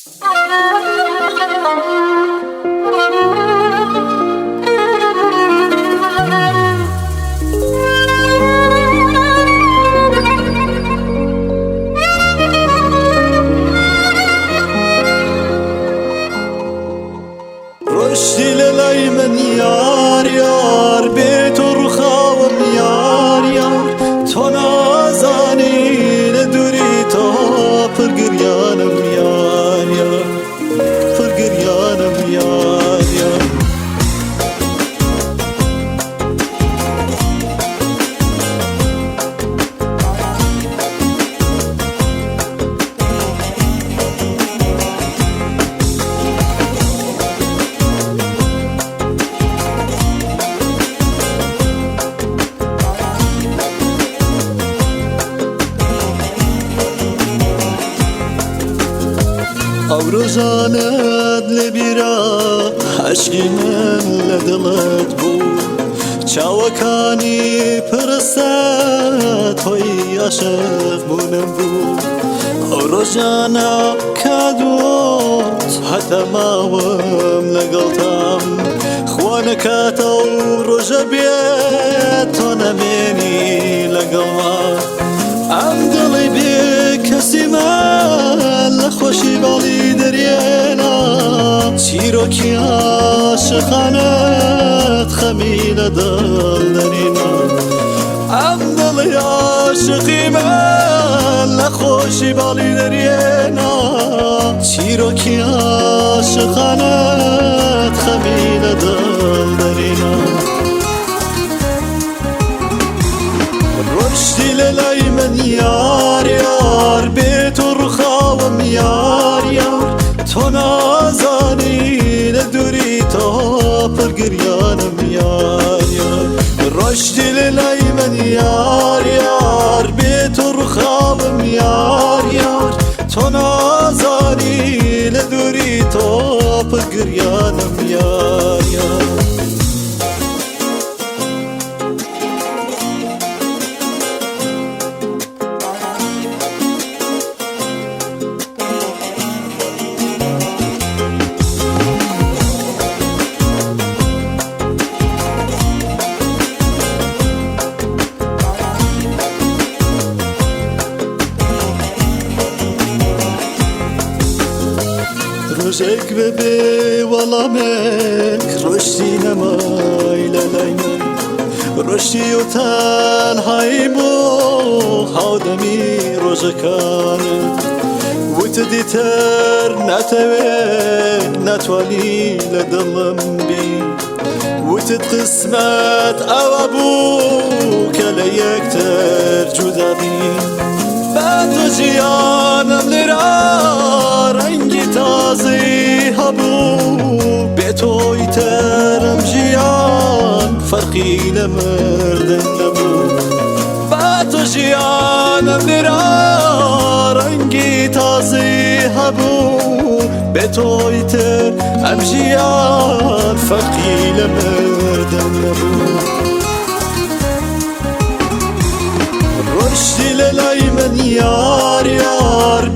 رشدی للای من یار یار بی تو رخاوم یار یار تو نازانی ندوری تو پرگریانم یار یار پرگریانم یار یار او روزانت لبیرا عشقی من لدلت بود چاوکانی پرستت های عشق بونم بود او روزانا کدوت حتی ماوم لگلتم خوانکات او روزا بیت تو نمینی لگلم ام دلی بی کسی من لخوشی بالی درینا چیروکی عاشقانت خمیل دل درینا ام دلی عاشقی من لخوشی بالی درینا چیروکی عاشقانت خمیل دل درینا رشدی للای من یار یار بی تو رخاوم یار یار تو نازانی ندوری تو پرگریانم یار یار رشدی للای من یار یار بی تو رخاوم یار یار تو نازانی ندوری تو پرگریانم یار یار روزک ببی ولامک رشدی نمای للایم رشدی و تنهایی بو هادمی روزکان و تدیتر نتوی نتوانی لدلم بی و تد قسمت او بو کلا یکتر جدا بی بعد تو جیانم لرا رنگی تازی هبو به توی ترم جیان فرقی لمردن نبو بعد تو جیانم لرا رنگی تازی هبو به توی ترم جیان فرقی لمردن نبو رشدی للای من یار یار